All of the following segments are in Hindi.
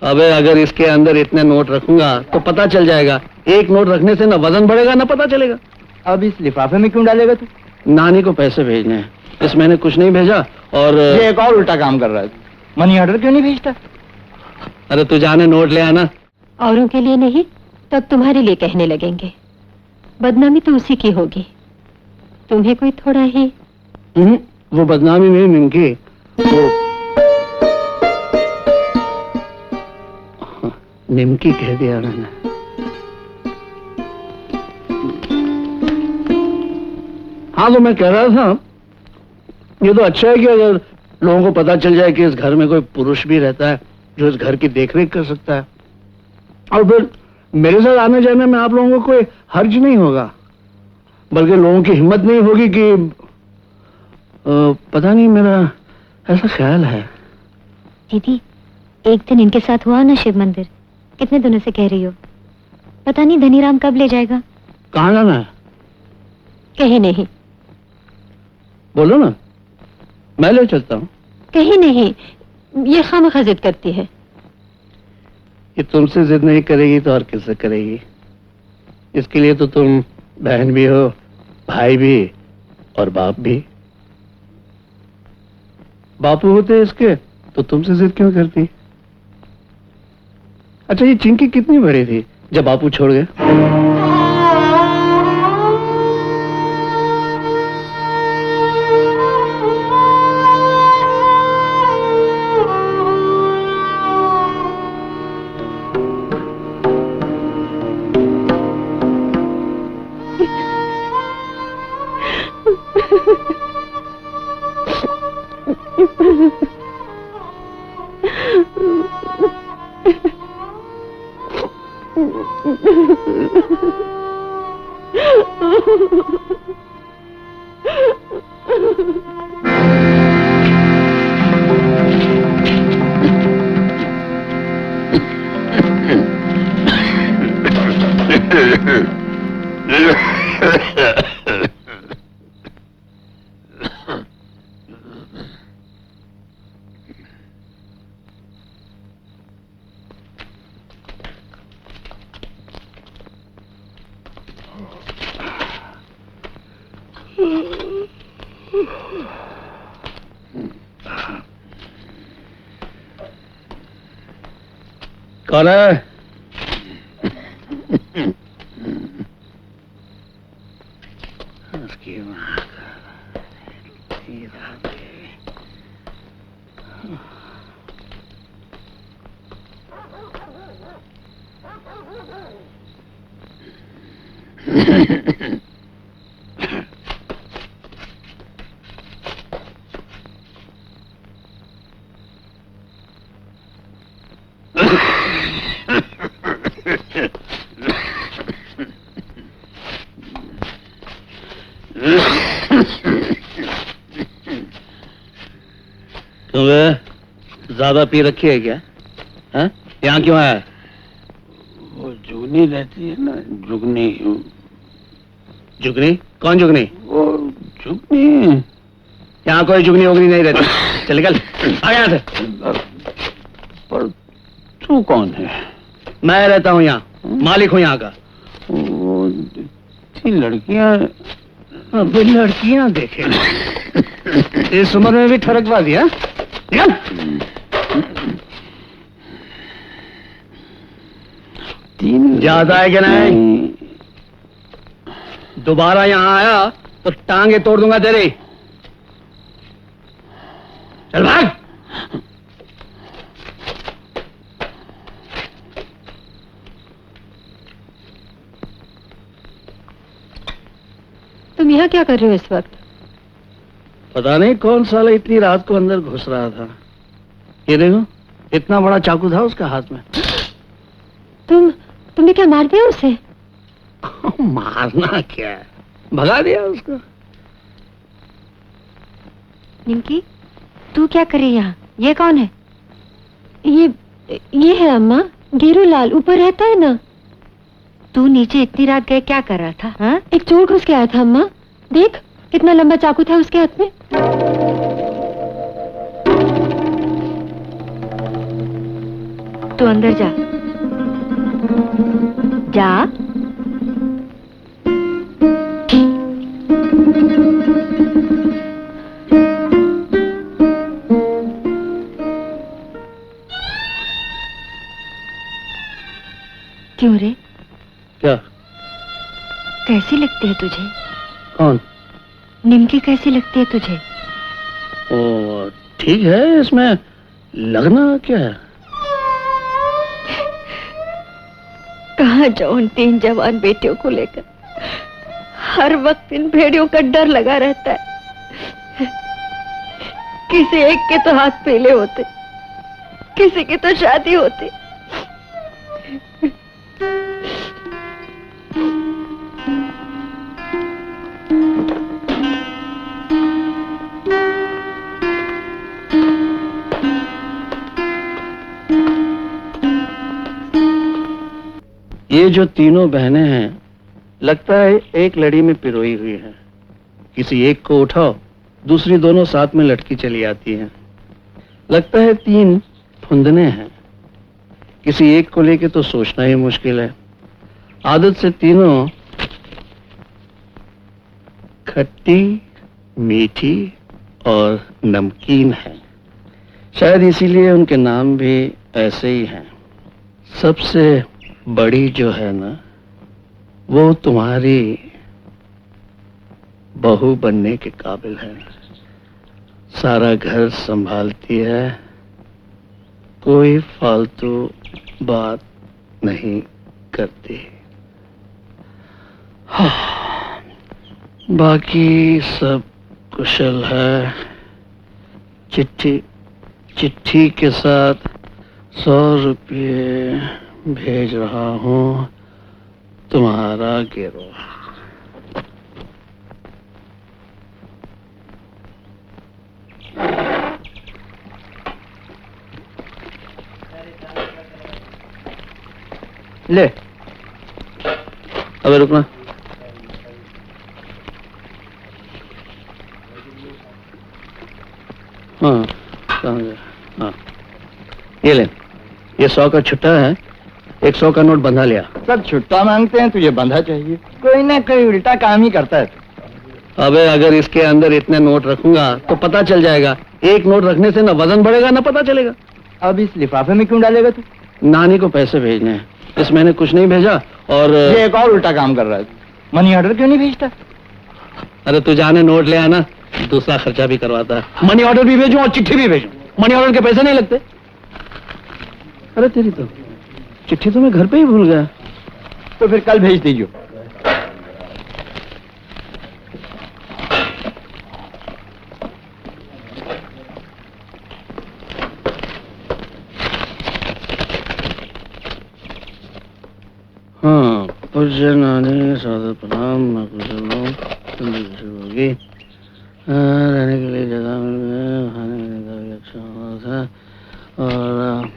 अबे अगर इसके अंदर इतने नोट रखूंगा तो पता चल जाएगा। एक नोट रखने से ना वजन बढ़ेगा ना पता चलेगा। अब इस लिफाफे में क्यों डालेगा तू? नानी को पैसे भेजने हैं। इस महीने कुछ नहीं भेजा और ये एक और उल्टा काम कर रहा है। मनी ऑर्डर क्यों नहीं भेजता? अरे तू जाने नोट ले आना। औरों के लिए नहीं तब तुम्हारे लिए कहने लगेंगे। बदनामी तो उसी की होगी। तुम्हें कोई थोड़ा ही वो बदनामी नहीं निमकी, वो निमकी कह दिया मैंने। हाँ तो मैं कह रहा था ये तो अच्छा है कि अगर लोगों को पता चल जाए कि इस घर में कोई पुरुष भी रहता है जो इस घर की देखरेख कर सकता है, और फिर मेरे साथ आने जाने में आप लोगों को कोई हर्ज नहीं होगा, बल्कि लोगों की हिम्मत नहीं होगी कि पता नहीं, मेरा ऐसा ख्याल है। दीदी एक दिन इनके साथ हुआ ना शिव मंदिर, कितने दिनों से कह रही हो। पता नहीं धनीराम कब ले जाएगा। कहाँ जाना है? कहीं नहीं। बोलो ना, मैं ले चलता हूँ। कहीं नहीं, ये खामखा जिद करती है। ये तुमसे जिद नहीं करेगी तो और किससे करेगी? इसके लिए तो तुम बहन भी हो, भाई भी और बाप भी। बापू होते इसके तो तुमसे जिद क्यों करती? अच्छा ये चिंकी कितनी बड़ी थी जब बापू छोड़ गए? कौन है? तुम्हें ज्यादा पी रखी है क्या? हैं? यहाँ क्यों आया? वो जुगनी रहती है ना, जुगनी। जुगनी? कौन जुगनी? वो जुगनी। यहाँ कोई जुगनी उगनी नहीं रहती। चल निकल, आ यहाँ से। पर तू कौन है? मैं रहता हूँ यहाँ, मालिक हूँ यहाँ का। वो लड़कियाँ, अबे लड़कियाँ देखे इस उम्र में भी ठरकबाजी है? ज्यादा है कि नहीं? दोबारा यहाँ आया तो टांगे तोड़ दूंगा तेरी। चल भाग। तुम यहाँ क्या कर रहे हो इस वक्त? पता नहीं कौन साला इतनी रात को अंदर घुस रहा था। ये देखो, इतना बड़ा चाकू था उसका हाथ में। तुमने क्या मार दिया उसे? मारना क्या है, भगा दिया उसको। निमकी, तू क्या कर रही यहाँ? ये कौन है? ये है अम्मा, गेरूलाल, ऊपर रहता है ना। तू नीचे इतनी रात गए क्या कर रहा था? हाँ? एक चोर घुस के आया था अम्मा। देख कितना लंबा चाकू था उसके हाथ में। तू अंदर जा। जा। क्यों रे? क्या? कैसी लगती है तुझे? कौन? निमकी कैसी लगती है तुझे? ओ ठीक है, इसमें लगना क्या है? कहाँ जाऊं उन 3 जवान बेटियों को लेकर? हर वक्त इन भेड़ियों का डर लगा रहता है। किसी एक के तो हाथ पीले होते, किसी की तो शादी होती। ये जो तीनों बहनें हैं, लगता है एक लड़ी में पिरोई हुई हैं। किसी एक को उठाओ, दूसरी दोनों साथ में लटकी चली आती हैं। लगता है 3 फुंदने हैं। किसी एक को लेके तो सोचना ही मुश्किल है। आदत से तीनों खट्टी, मीठी और नमकीन है। शायद इसीलिए उनके नाम भी ऐसे ही हैं। सबसे बड़ी जो है ना, वो तुम्हारी बहू बनने के काबिल है। सारा घर संभालती है, कोई फालतू बात नहीं करती। हाँ, बाकी सब कुशल है। चिट्ठी के साथ 100 रुपये भेज रहा हूँ, तुम्हारा गिरोह। ले। अबे रुकना। हाँ, कहाँ गया? हाँ, ये ले। ये 100 का छुट्टा है, 100 का नोट बंधा लिया। सब छुट्टा मांगते हैं, तुझे बंधा चाहिए। कोई ना कोई उल्टा काम ही करता है। अबे अगर इसके अंदर इतने नोट रखूंगा तो पता चल जाएगा। एक नोट रखने से ना वजन बढ़ेगा ना पता चलेगा। अब इस लिफाफे में क्यों डालेगा तू? नानी को पैसे भेजने हैं, इस महीने कुछ नहीं भेजा। और ये एक और उल्टा काम कर रहा है। मनी ऑर्डर क्यों नहीं भेजता? अरे तू जाने नोट ले आना, दूसरा खर्चा भी करवाता है। मनी ऑर्डर भी भेजूं और चिट्ठी भी भेजूं, मनी ऑर्डर के पैसे नहीं लगते। अरे तेरी तो चिट्ठी तो मैं घर पे ही भूल गया। तो फिर कल भेज दीजिए। हाँ, पूज्य नानी सादर प्रणाम। मैं कुशल हूँ, होगी। रहने के लिए जगह मिल गई, खाने पीने का भी अच्छा हुआ था। और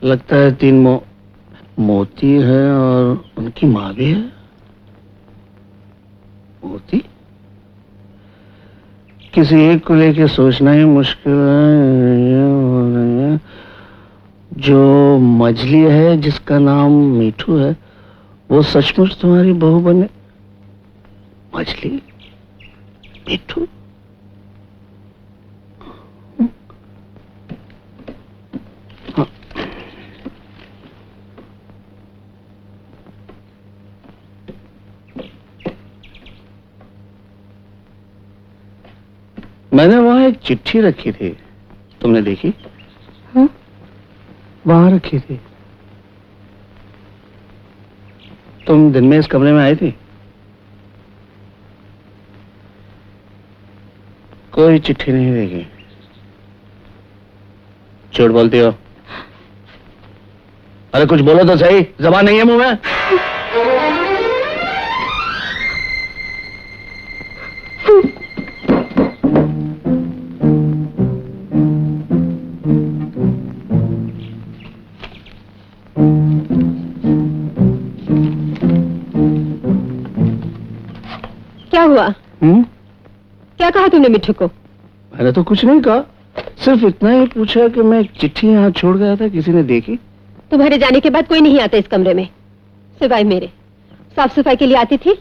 लगता है 3 मोती है और उनकी माँ भी है। मोती? किसी एक को लेके सोचना ही मुश्किल है। जो मछली है जिसका नाम मीठू है, वो सचमुच तुम्हारी बहू बने? मछली? मीठू? हाँ। मैंने वहां एक चिट्ठी रखी थी, तुमने देखी? हाँ? वहां रखी थी। तुम दिन में इस कमरे में आई थी? कोई चिट्ठी नहीं देखी। झूठ बोलती हो। अरे कुछ बोलो तो सही, जबान नहीं है मुंह में। क्या हुआ? क्या कहा तुमने मिठू को? मैंने तो कुछ नहीं कहा। सिर्फ इतना ही पूछा कि मैं एक चिट्ठी यहाँ छोड़ गया था, किसी ने देखी? तुम्हारे जाने के बाद कोई नहीं आता इस कमरे में सिवाय मेरे। साफ सफाई के लिए आती थी,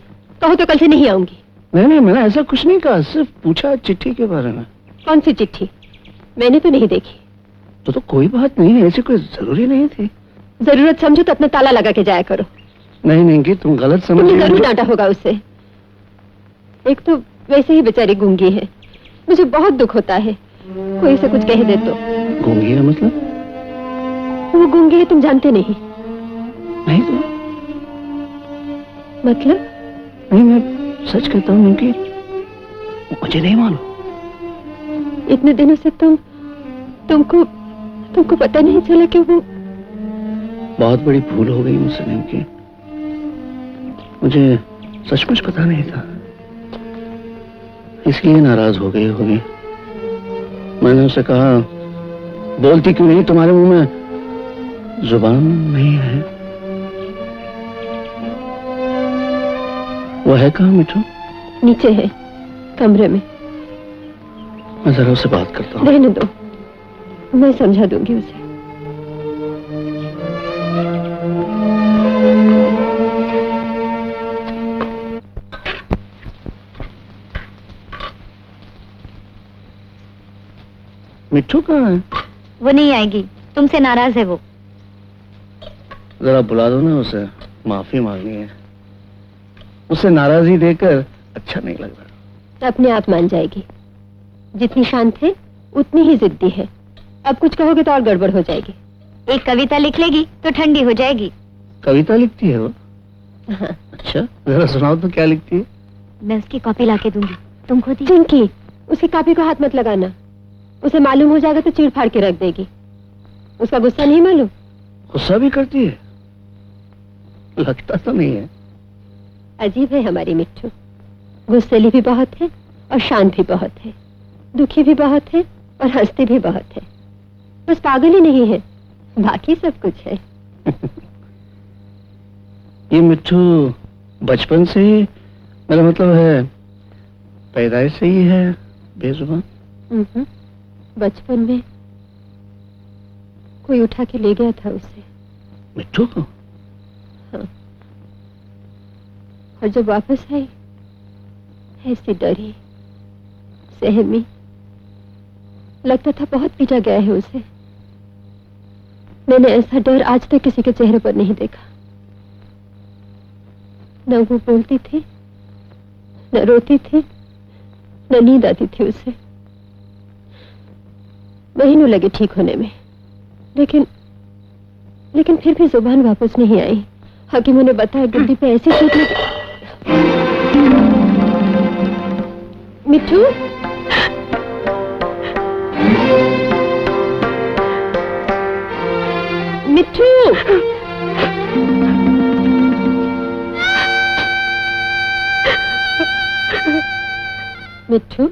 कहो तो कल से नहीं आऊंगी। नहीं नहीं, मैंने ऐसा कुछ नहीं कहा, सिर्फ पूछा चिट्ठी के बारे में। कौन सी चिट्ठी? मैंने तो नहीं देखी। तो कोई बात नहीं है, ऐसी कोई जरूरी नहीं थी। जरूरत समझो तो अपना ताला लगा के जाया करो। नहीं नहीं कि तुम गलत समझ तुमने रही हो। जरूर डांटा होगा उससे। एक तो वैसे ही बेचारी गूंगी है, मुझे बहुत दुख होता है कोई से कुछ कह दे तो। गूंगी है मतलब? वो गूंगी है, तुम जानते नहीं। नहीं तो मतलब? नहीं, मैं सच कहता हूँ कि मुझे नहीं मालूम। इतने दिनों से तुमको पता नहीं चला कि वो बहुत बड़ी भूल हो गई मुझसे निमकी। मुझे सचमुच पता नहीं था, इसलिए नाराज हो गई होगी। मैंने उसे कहा, बोलती क्यों नहीं, तुम्हारे मुंह में जुबान नहीं है? वो है कहाँ मिठू? नीचे है कमरे में। मैं जरा उससे बात करता हूँ। रहने दो, मैं समझा दूंगी उसे। मिठू कहाँ है? वो नहीं आएगी, तुमसे नाराज है वो। जरा बुला दो ना उसे, माफी मांगनी है। उसे नाराजगी देकर अच्छा नहीं लग रहा। अपने आप मान जाएगी। जितनी शांत है उतनी ही जिद्दी है। अब कुछ कहोगे तो और गड़बड़ हो जाएगी। एक कविता लिख लेगी तो ठंडी हो जाएगी। कविता लिखती है वो? हाँ। अच्छा, जरा सुनाओ तो, क्या लिखती है? मैं उसकी कॉपी लाके दूंगी, तुम खुद ही। चिंकी, उसकी कॉपी को हाथ मत लगाना। उसे मालूम हो जाएगा तो चीड़ फाड़ के रख देगी। उसका गुस्सा नहीं मालूम? गुस्सा भी करती है? लगता तो नहीं है। अजीब है हमारी मिट्टू, गुस्सेली भी बहुत है और शांत भी बहुत है, दुखी भी बहुत है और हंसती भी बहुत है। बस पागल ही नहीं है, बाकी सब कुछ है। ये मिट्टू बचपन से ही, मेरा मतलब है पैदाइश से ही है बेजुबान? बचपन में कोई उठा के ले गया था उसे। मिट्टू को? हाँ। और जब वापस आई ऐसी डरी सहमी, लगता था बहुत पीटा गया है उसे। मैंने ऐसा डर आज तक किसी के चेहरे पर नहीं देखा। न वो बोलती थी, न रोती थी, न नींद आती थी उसे। महीनों लगे ठीक होने में, लेकिन फिर भी जुबान वापस नहीं आई। हकीमों ने बताया गुद्दी पे ऐसी चोट लगी। मिठू, मिठू, मिठू।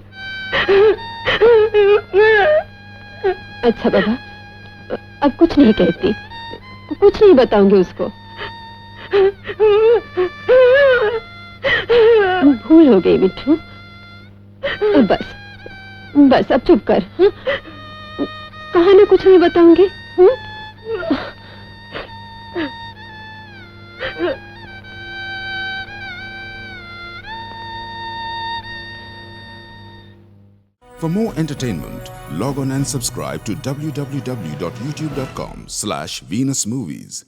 अच्छा बाबा, अब कुछ नहीं कहती, कुछ नहीं बताऊंगी उसको। भूल हो गई मिठू। बस अब चुप कर। हाँ? कहा ना कुछ नहीं बताऊंगी। हाँ? For more entertainment, log on and subscribe to www.youtube.com/VenusMovies.